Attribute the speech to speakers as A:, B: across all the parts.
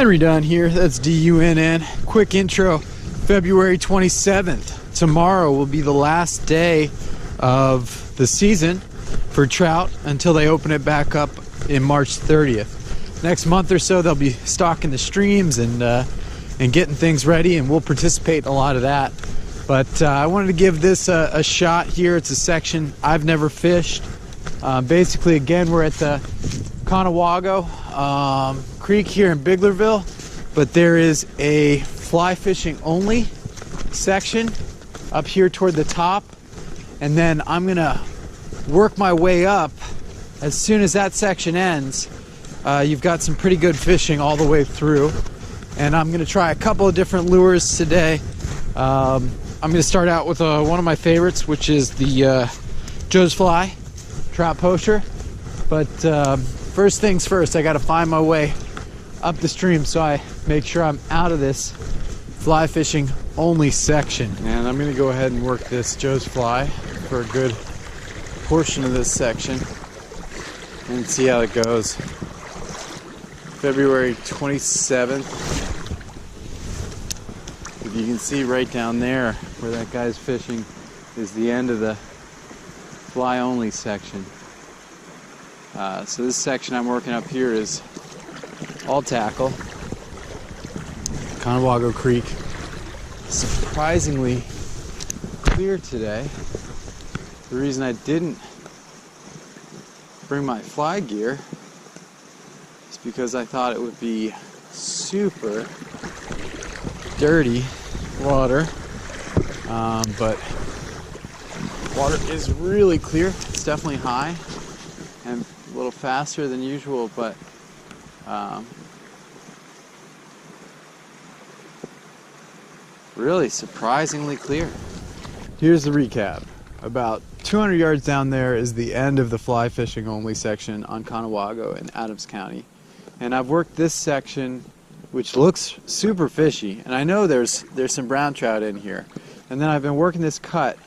A: Henry Dunn here, that's D-U-N-N. Quick intro, February 27th. Tomorrow will be the last day of the season for trout until they open it back up in March 30th. Next month or so they'll be stocking the streams and getting things ready, and we'll participate in a lot of that. But I wanted to give this a shot here. It's a section I've never fished. Basically, again, we're at the Conewago Creek here in Biglerville, but there is a fly fishing only section up here toward the top, and then I'm gonna work my way up. As soon as that section ends, you've got some pretty good fishing all the way through, and I'm gonna try a couple of different lures today. I'm gonna start out with one of my favorites, which is the Joe's Fly trout poacher. But first things first, I gotta find my way up the stream so I make sure I'm out of this fly fishing only section. And I'm gonna go ahead and work this Joe's Fly for a good portion of this section and see how it goes. February 27th. If you can see right down there where that guy's fishing is the end of the fly only section. So this section I'm working up here is all tackle. Conewago Creek. Surprisingly clear today. The reason I didn't bring my fly gear is because I thought it would be super dirty water, but water is really clear. It's definitely high and a little faster than usual, but really surprisingly clear. Here's the recap. About 200 yards down there is the end of the fly fishing only section on Conewago in Adams County, and I've worked this section, which looks super fishy, and I know there's some brown trout in here, and then I've been working this cut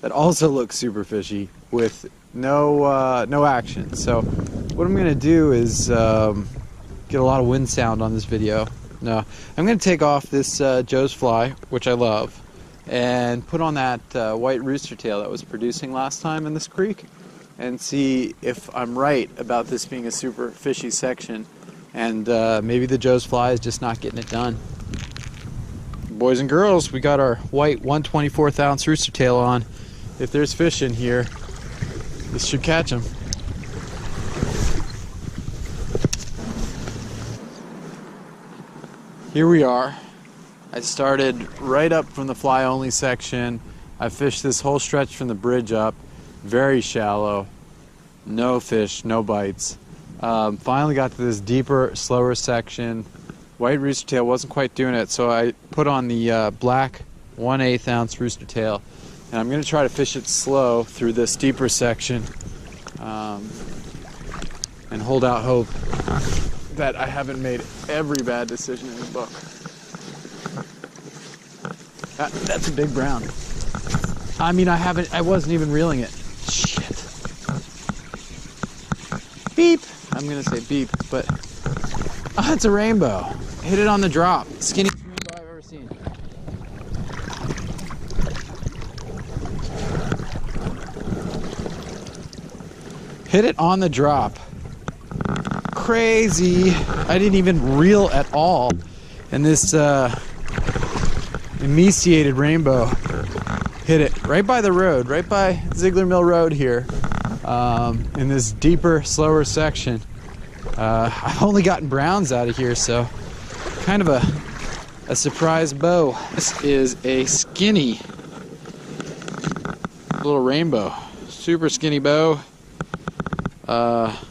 A: that also looks super fishy with no action. So what I'm gonna do is get a lot of wind sound on this video. No, I'm gonna take off this Joe's Fly, which I love, and put on that white roostertail that was producing last time in this creek, and see if I'm right about this being a super fishy section, and maybe the Joe's Fly is just not getting it done. Boys and girls, we got our white 1/24th ounce roostertail on. If there's fish in here, this should catch them. Here we are. I started right up from the fly only section. I fished this whole stretch from the bridge up, very shallow, no fish, no bites. Finally got to this deeper, slower section. White roostertail wasn't quite doing it, so I put on the black 1/8 ounce roostertail, and I'm going to try to fish it slow through this deeper section and hold out hope that I haven't made every bad decision in the book. That's a big brown. I mean, I wasn't even reeling it. Shit. Beep. I'm gonna say beep, but oh, it's a rainbow. Hit it on the drop. Skinniest rainbow I've ever seen. Hit it on the drop. Crazy. I didn't even reel at all, and this emaciated rainbow hit it right by the road, right by Ziegler Mill Road here, in this deeper, slower section. I've only gotten browns out of here, so kind of a surprise bow. This is a skinny little rainbow, super skinny bow.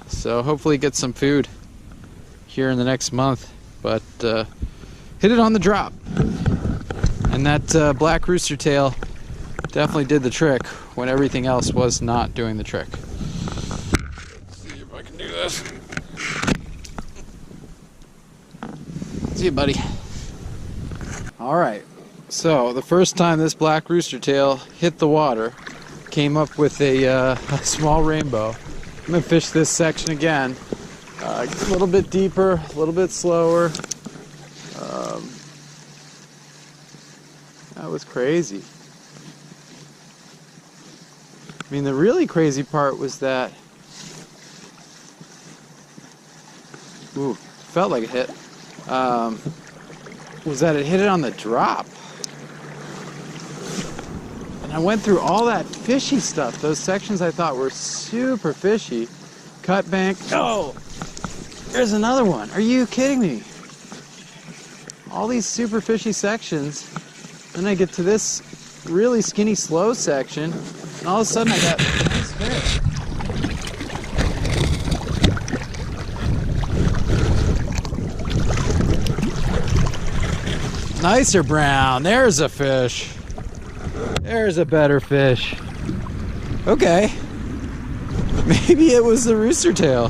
A: So hopefully get some food here in the next month, but hit it on the drop. And that black roostertail definitely did the trick when everything else was not doing the trick. Let's see if I can do this. See you, buddy. All right, so the first time this black roostertail hit the water, came up with a small rainbow. I'm gonna fish this section again, a little bit deeper, a little bit slower, was crazy. I mean, the really crazy part was that, ooh, felt like it hit, was that it hit it on the drop. And I went through all that fishy stuff. Those sections I thought were super fishy. Cut bank. Oh, there's another one. Are you kidding me? All these super fishy sections. Then I get to this really skinny slow section, and all of a sudden I got a nice fish. Nicer brown. There's a fish. There's a better fish. Okay. Maybe it was the rooster tail.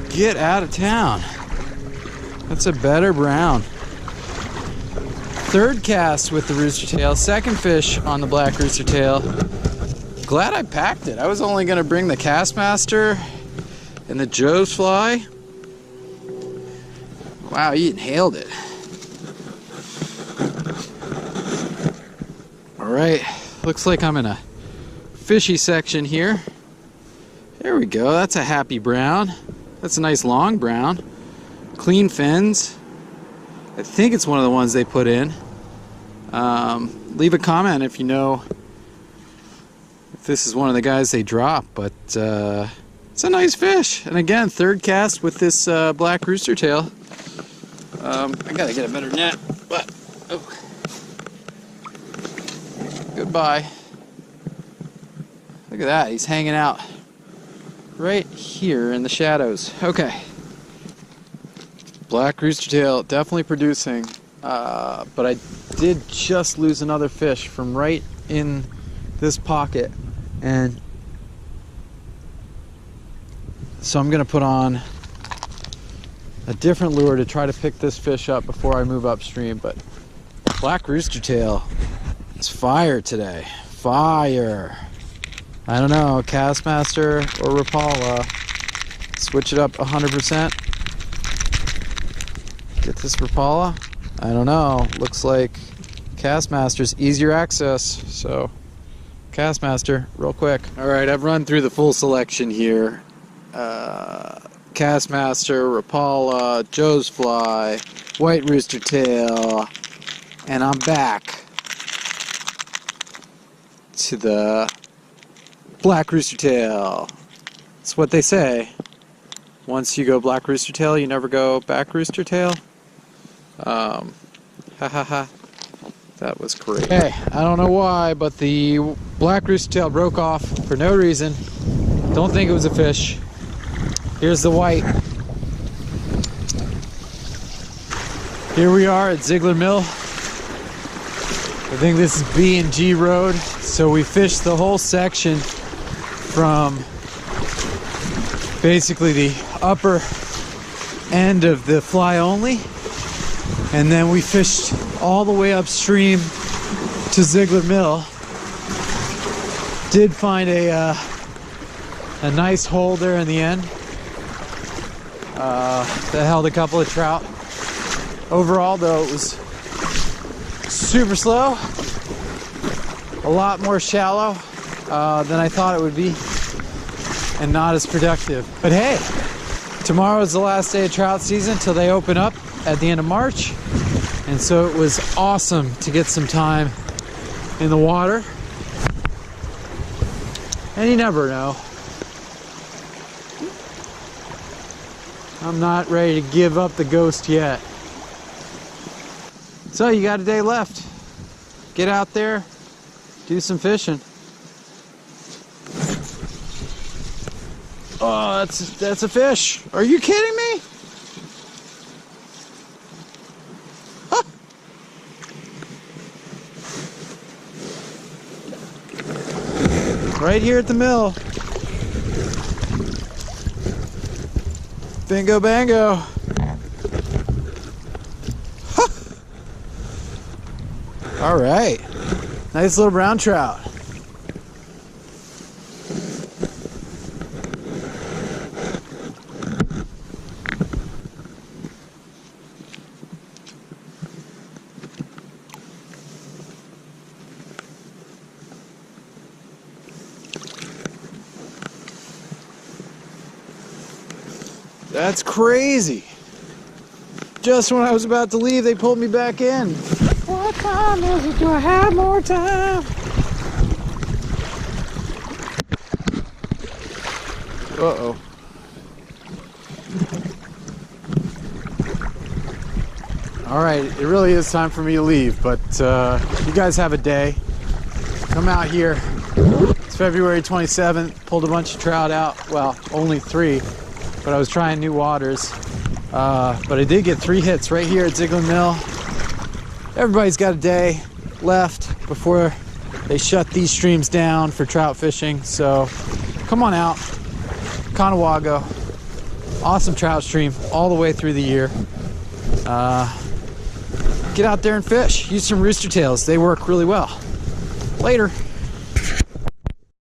A: Get out of town. That's a better brown. Third cast with the rooster tail. Second fish on the black rooster tail. Glad I packed it. I was only going to bring the Kastmaster and the Joe's fly. Wow, he inhaled it. Alright, looks like I'm in a fishy section here. There we go, that's a happy brown. That's a nice long brown. Clean fins. I think it's one of the ones they put in. Leave a comment if you know if this is one of the guys they drop, but it's a nice fish. And again, third cast with this black rooster tail. I gotta get a better net, but oh. Goodbye. Look at that, he's hanging out right here in the shadows. Okay. Black rooster tail, definitely producing. But I did just lose another fish from right in this pocket. And so I'm gonna put on a different lure to try to pick this fish up before I move upstream. But black rooster tail, it's fire today. Fire. I don't know, Kastmaster or Rapala. Switch it up 100%. Get this Rapala. I don't know. Looks like Kastmaster's easier access. So Kastmaster, real quick. All right, I've run through the full selection here. Kastmaster, Rapala, Joe's fly, white rooster tail, and I'm back to the black rooster tail. It's what they say. Once you go black rooster tail, you never go back rooster tail. Ha ha ha. That was great. Hey, I don't know why, but the black rooster tail broke off for no reason. Don't think it was a fish. Here's the white. Here we are at Ziegler Mill. I think this is B and G Road. So we fished the whole section from basically the upper end of the fly only, and then we fished all the way upstream to Ziegler Mill. Did find a nice hole there in the end that held a couple of trout. Overall though, it was super slow, a lot more shallow than I thought it would be, and not as productive. But hey, tomorrow is the last day of trout season till they open up at the end of March, and so it was awesome to get some time in the water. And you never know. I'm not ready to give up the ghost yet. So you got a day left. Get out there, do some fishing. Oh, that's a fish. Are you kidding me? Huh. Right here at the mill. Bingo bango. Huh. All right. Nice little brown trout. That's crazy. Just when I was about to leave, they pulled me back in. What time is it? Do I have more time? Uh-oh. All right, it really is time for me to leave, but you guys have a day. Come out here. It's February 27th. Pulled a bunch of trout out. Well, only 3, but I was trying new waters. But I did get 3 hits right here at Ziegler Mill. Everybody's got a day left before they shut these streams down for trout fishing. So come on out. Conewago. Awesome trout stream all the way through the year. Get out there and fish. Use some rooster tails. They work really well. Later.